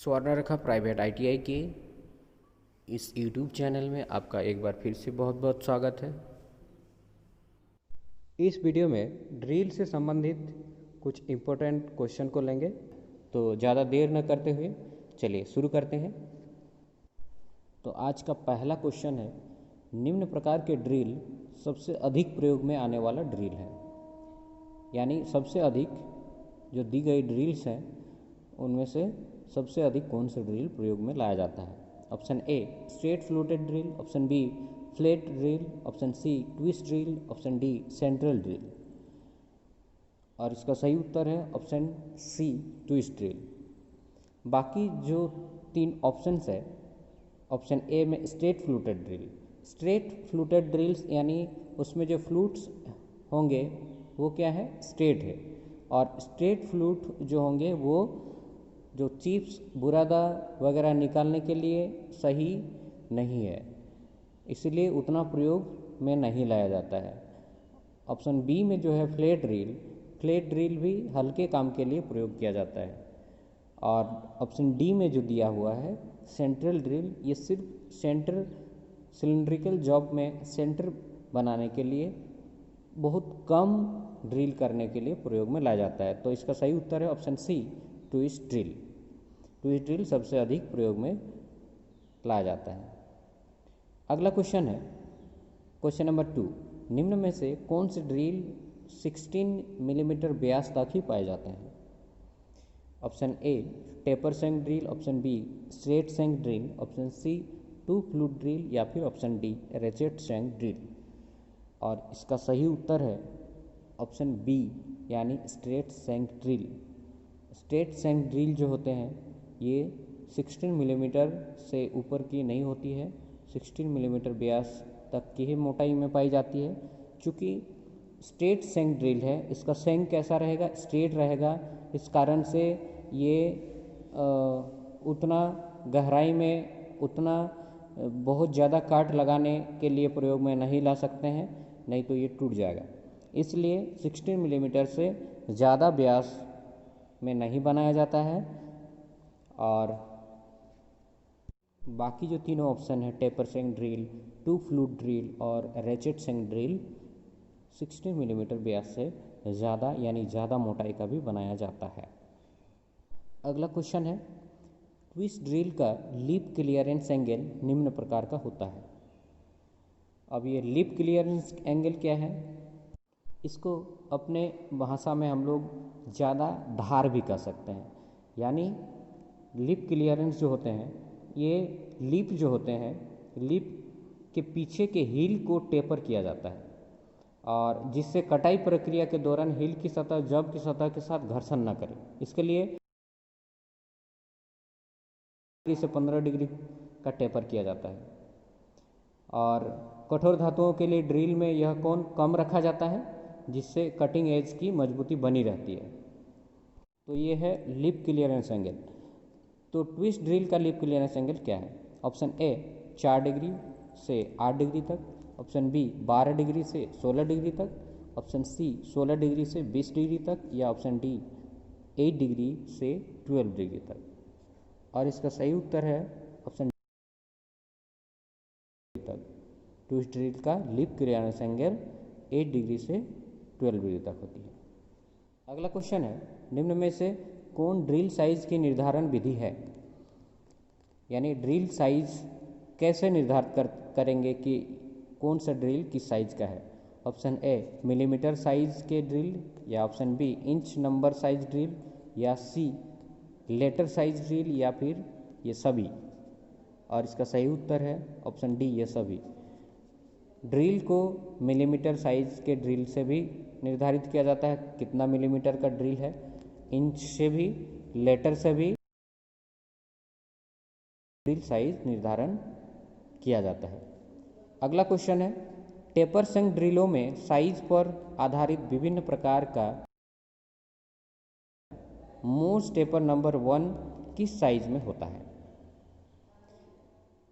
Swarnarekha private ITI के इस YouTube channel में आपका एक बार फिर से बहुत बहुत स्वागत है। इस वीडियो में ड्रिल से संबंधित कुछ इम्पोर्टेंट क्वेश्चन को लेंगे, तो ज़्यादा देर न करते हुए चलिए शुरू करते हैं। तो आज का पहला क्वेश्चन है, निम्न प्रकार के ड्रिल सबसे अधिक प्रयोग में आने वाला ड्रिल है। यानी सबसे अधिक जो दी गई ड्रिल्स हैं उनमें से सबसे अधिक कौन सा ड्रिल प्रयोग में लाया जाता है। Option A straight fluted drill, option B flat drill, option C twist drill, option D central drill. और इसका सही उत्तर है ऑप्शन सी ट्विस्ट ड्रिल। बाकी जो तीन ऑप्शंस है, ऑप्शन ए में straight fluted drill, straight fluted drills यानी उसमें जो फ्लूट्स होंगे वो क्या है, स्ट्रेट है। और स्ट्रेट फ्लूट जो होंगे वो जो चिप्स बुरादा वगैरह निकालने के लिए सही नहीं है, इसलिए उतना प्रयोग में नहीं लाया जाता है। ऑप्शन बी में जो है फ्लैट ड्रिल, फ्लैट ड्रिल भी हल्के काम के लिए प्रयोग किया जाता है। और ऑप्शन डी में जो दिया हुआ है सेंट्रल ड्रिल, ये सिर्फ सेंटर सिलिंड्रिकल जॉब में सेंटर बनाने के लिए बहुत कम ड्रिल करने के लिए प्रयोग में लाया जाता है। तो इसका सही उत्तर है option C twist drill. Twist drill सबसे अधिक प्रयोग में लाया जाता है। अगला क्वेश्चन है क्वेश्चन नंबर 2, निम्न में से कौन से ड्रिल 16 मिलीमीटर व्यास तक ही पाए जाते हैं। Option A taper shank drill, option B straight shank drill, option C two flute drill या फिर option D ratchet shank drill. और इसका सही उत्तर है ऑप्शन बी यानी straight shank drill. Straight shank drill जो होते हैं ये 16 मिलीमीटर से ऊपर की नहीं होती है, 16 मिलीमीटर व्यास तक की ही मोटाई में पाई जाती है। चूँकि स्ट्रेट सेंक ड्रिल है, इसका सेंक कैसा रहेगा, स्ट्रेट रहेगा, इस कारण से ये उतना गहराई में उतना बहुत ज़्यादा काट लगाने के लिए प्रयोग में नहीं ला सकते हैं, नहीं तो ये टूट जाएगा। इसलिए 16 मिलीमीटर से ज़्यादा व्यास में नहीं बनाया जाता है। और बाकी जो तीनों ऑप्शन है taper shank drill, to flute drill और रेचेट सेंक ड्रिल 16 मिलीमीटर व्यास से ज़्यादा यानी ज़्यादा मोटाई का भी बनाया जाता है। अगला क्वेश्चन है, ट्विस्ट ड्रिल का लिप क्लियरेंस एंगल निम्न प्रकार का होता है। अब ये लिप क्लियरेंस एंगल क्या है, इसको अपने भाषा में हम लोग ज़्यादा धार भी कह सकते हैं। यानी लिप क्लियरेंस जो होते हैं, ये लिप जो होते हैं, लिप के पीछे के हील को टेपर किया जाता है और जिससे कटाई प्रक्रिया के दौरान हील की सतह जब की सतह के साथ घर्षण न करे। इसके लिए 10 से 15 डिग्री का टेपर किया जाता है। और कठोर धातुओं के लिए ड्रिल में यह कोण कम रखा जाता है जिससे कटिंग एज की मजबूती बनी रहती है। तो ये है लिप क्लियरेंस एंगल। तो ट्विस्ट ड्रिल का लिप क्लियरेंस एंगल क्या है। ऑप्शन ए 4 डिग्री से 8 डिग्री तक, ऑप्शन बी 12 डिग्री से 16 डिग्री तक, ऑप्शन सी 16 डिग्री से 20 डिग्री तक या ऑप्शन डी 8 डिग्री से 12 डिग्री तक। और इसका सही उत्तर है ऑप्शन डी तक। ट्विस्ट ड्रिल का लिप क्लियरेंस एंगल 8 डिग्री से 12 डिग्री तक होती है। अगला क्वेश्चन है, निम्न में से कौन ड्रिल साइज की निर्धारण विधि है। यानी ड्रिल साइज कैसे निर्धारित करेंगे कि कौन सा ड्रिल किस साइज का है। ऑप्शन ए मिलीमीटर साइज के ड्रिल, या option B inch number size drill, या सी लेटर साइज ड्रिल, या फिर ये सभी। और इसका सही उत्तर है ऑप्शन डी ये सभी। ड्रिल को मिलीमीटर साइज के ड्रिल से भी निर्धारित किया जाता है कितना मिलीमीटर का ड्रिल है, इंच से भी, लेटर से भी ड्रिल साइज निर्धारण किया जाता है। अगला क्वेश्चन है, टेपर सेंक ड्रिलों में साइज पर आधारित विभिन्न प्रकार का मोर्स टेपर नंबर 1 किस साइज में होता है।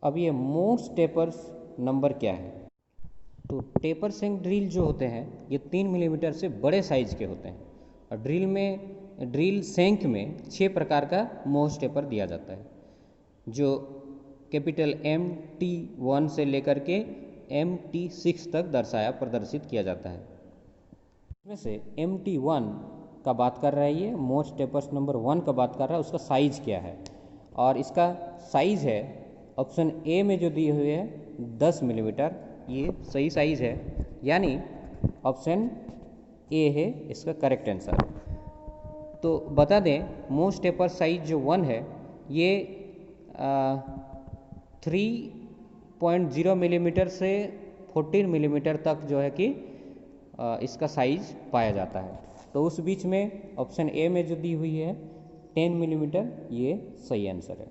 अब ये मोर्स टेपर्स नंबर क्या है। तो टेपर सेंक ड्रिल जो होते हैं ये 3 मिलीमीटर से बड़े साइज के होते हैं और ड्रिल में ड्रिल सेंक में 6 प्रकार का मोस्ट टेपर दिया जाता है, जो कैपिटल MT1 से लेकर के MT6 तक प्रदर्शित किया जाता है। इसमें से MT1 का बात कर रहा है, ये मोस्ट टेपर्स नंबर 1 का बात कर रहा है, उसका साइज क्या है, और इसका साइज है ऑप्शन ए में जो दिए हुए है 10 मिलीमीटर, ये सही साइज है, यानी ऑप्शन ए है इसका करेक्ट आंसर। तो बता दें मोस्ट टेपर साइज जो 1 है ये 3.0 मिलीमीटर से 14 मिलीमीटर तक जो है कि इसका साइज पाया जाता है। तो उस बीच में ऑप्शन ए में जो दी हुई है 10 मिलीमीटर, ये सही आंसर है।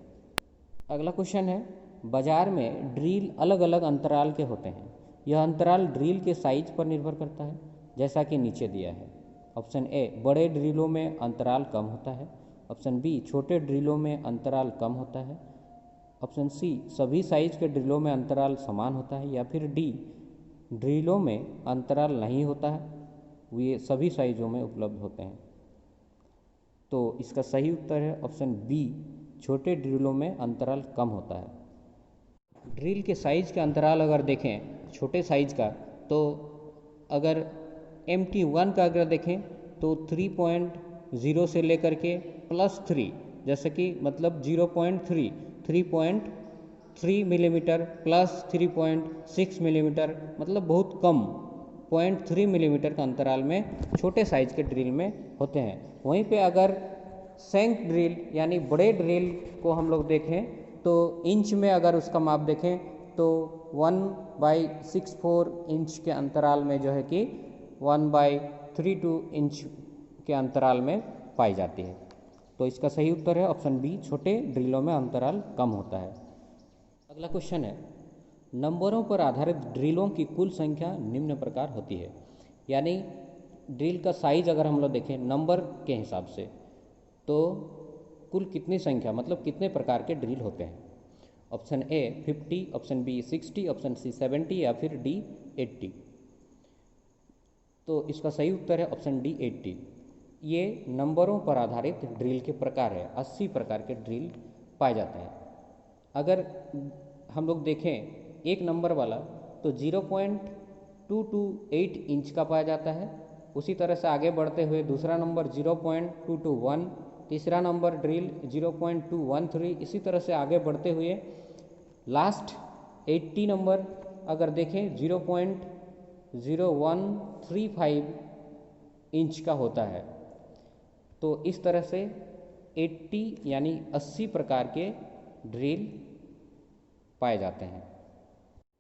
अगला क्वेश्चन है, बाजार में ड्रिल अलग अलग अंतराल के होते हैं, यह अंतराल ड्रिल के साइज पर निर्भर करता है, जैसा कि नीचे दिया है। ऑप्शन ए बड़े ड्रिलों में अंतराल कम होता है, ऑप्शन बी छोटे ड्रिलों में अंतराल कम होता है, ऑप्शन सी सभी साइज के ड्रिलों में अंतराल समान होता है, या फिर डी ड्रिलों में अंतराल नहीं होता है, ये सभी साइजों में उपलब्ध होते हैं। तो इसका सही उत्तर है ऑप्शन बी, छोटे ड्रिलों में अंतराल कम होता है। ड्रिल के साइज के अंतराल अगर देखें छोटे साइज का, तो अगर MT1 का अगर देखें तो 3.0 से लेकर के +3, जैसे कि मतलब 0.3, 3.3 मिलीमीटर प्लस 3.6 मिलीमीटर, मतलब बहुत कम 0.3 मिलीमीटर का अंतराल में छोटे साइज के ड्रिल में होते हैं। वहीं पे अगर सेंक ड्रिल यानी बड़े ड्रिल को हम लोग देखें तो इंच में अगर उसका माप देखें तो 1/64 इंच के अंतराल में जो है कि 1/32 इंच के अंतराल में पाई जाती है। तो इसका सही उत्तर है ऑप्शन बी, छोटे ड्रिलों में अंतराल कम होता है। अगला क्वेश्चन है, नंबरों पर आधारित ड्रिलों की कुल संख्या निम्न प्रकार होती है, यानी ड्रिल का साइज अगर हम लोग देखें नंबर के हिसाब से तो कुल कितनी संख्या मतलब कितने प्रकार के ड्रिल होते हैं। Option A 50, option B 60, option C 70 या फिर डी 80। तो इसका सही उत्तर है ऑप्शन डी 80। ये नंबरों पर आधारित ड्रिल के प्रकार है, 80 प्रकार के ड्रिल पाए जाते हैं। अगर हम लोग देखें एक नंबर वाला तो 0.228 इंच का पाया जाता है। उसी तरह से आगे बढ़ते हुए दूसरा नंबर 0.221, तीसरा नंबर ड्रिल 0.213, इसी तरह से आगे बढ़ते हुए लास्ट 80 नंबर अगर देखें 0.0135 इंच का होता है। तो इस तरह से 80 यानी 80 प्रकार के ड्रिल पाए जाते हैं।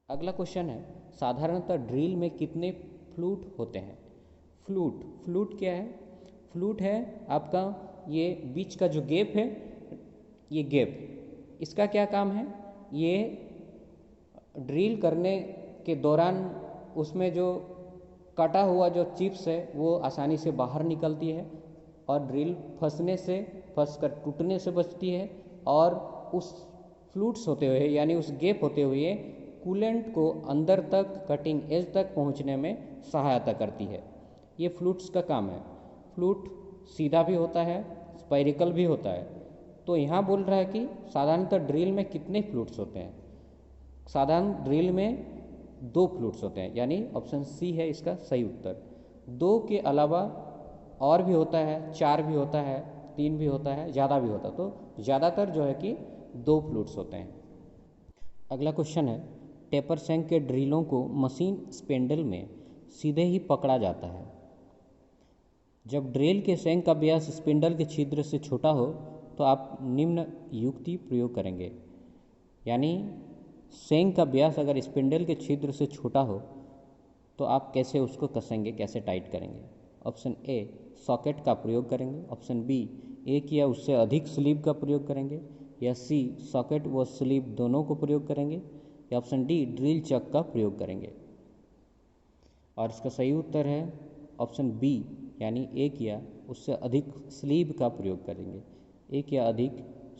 अगला क्वेश्चन है, साधारणतः ड्रिल में कितने फ्लूट होते हैं। फ्लूट क्या है? फ्लूट है आपका ये बीच का जो गैप है, ये गैप, इसका क्या काम है? ये ड्रिल करने के दौरान उसमें जो कटा हुआ जो चिप्स है वो आसानी से बाहर निकलती है और ड्रिल फंस कर टूटने से बचती है, और उस फ्लूट्स होते हुए यानी उस गैप होते हुए कूलेंट को अंदर तक कटिंग एज तक पहुंचने में सहायता करती है। ये फ्लूट्स का काम है। फ्लूट सीधा भी होता है, स्पाइरिकल भी होता है। तो यहाँ बोल रहा है कि साधारणतः ड्रिल में कितने फ्लूट्स होते हैं। साधारण ड्रिल में 2 फ्लूट्स होते हैं, यानी ऑप्शन सी है इसका सही उत्तर। 2 के अलावा और भी होता है, 4 भी होता है, 3 भी होता है, ज़्यादा भी होता है। तो ज़्यादातर जो है कि 2 फ्लूट्स होते हैं। अगला क्वेश्चन है, टेपर शैंक के ड्रिलों को मशीन स्पेंडल में सीधे ही पकड़ा जाता है। जब ड्रिल के शैंक का व्यास स्पिंडल के छिद्र से छोटा हो तो आप निम्न युक्ति प्रयोग करेंगे। यानी शैंक का व्यास अगर स्पिंडल के छिद्र से छोटा हो तो आप कैसे उसको कसेंगे, कैसे टाइट करेंगे। ऑप्शन ए सॉकेट का प्रयोग करेंगे, ऑप्शन बी एक या उससे अधिक स्लीव का प्रयोग करेंगे, या सी सॉकेट व स्लीव दोनों को प्रयोग करेंगे, या ऑप्शन डी ड्रिल चक का प्रयोग करेंगे। और इसका सही उत्तर है ऑप्शन बी, यानी एक या उससे अधिक स्लीव का प्रयोग करेंगे। एक या अधिक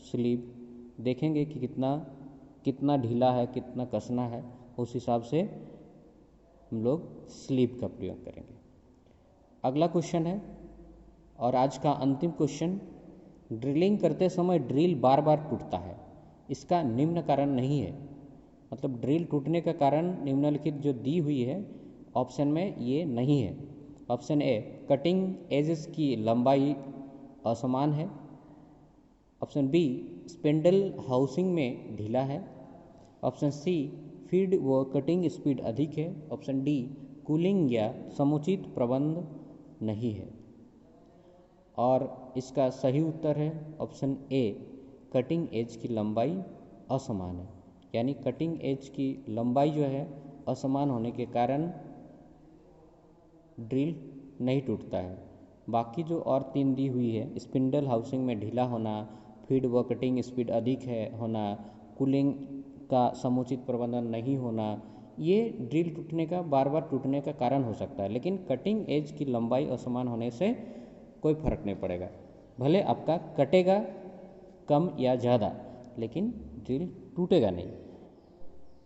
स्लीव देखेंगे कि कितना ढीला है, कितना कसना है, उस हिसाब से हम लोग स्लीव का प्रयोग करेंगे। अगला क्वेश्चन है, और आज का अंतिम क्वेश्चन, ड्रिलिंग करते समय ड्रिल बार बार टूटता है, इसका निम्न कारण नहीं है। मतलब ड्रिल टूटने का कारण निम्नलिखित जो दी हुई है ऑप्शन में ये नहीं है। ऑप्शन ए, कटिंग एजेस की लंबाई असमान है। ऑप्शन बी, स्पिंडल हाउसिंग में ढीला है। ऑप्शन सी, फीड व कटिंग स्पीड अधिक है। ऑप्शन डी, कूलिंग या समुचित प्रबंध नहीं है। और इसका सही उत्तर है ऑप्शन ए, कटिंग एज की लंबाई असमान है। यानी कटिंग एज की लंबाई जो है असमान होने के कारण ड्रिल नहीं टूटता है। बाकी जो और 3 दी हुई है, स्पिंडल हाउसिंग में ढीला होना, फीड व कटिंग स्पीड अधिक है होना, कूलिंग का समुचित प्रबंधन नहीं होना, ये ड्रिल टूटने का बार बार टूटने का कारण हो सकता है। लेकिन कटिंग एज की लंबाई असमान होने से कोई फर्क नहीं पड़ेगा। भले आपका कटेगा कम या ज़्यादा, लेकिन ड्रिल टूटेगा नहीं।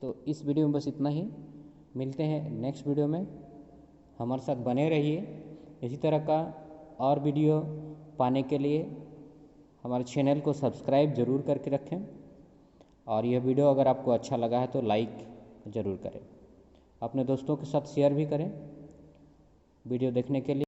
तो इस वीडियो में बस इतना ही। मिलते हैं नेक्स्ट वीडियो में। हमारे साथ बने रहिए। इसी तरह का और वीडियो पाने के लिए हमारे चैनल को सब्सक्राइब ज़रूर करके रखें। और यह वीडियो अगर आपको अच्छा लगा है तो लाइक ज़रूर करें। अपने दोस्तों के साथ शेयर भी करें। वीडियो देखने के लिए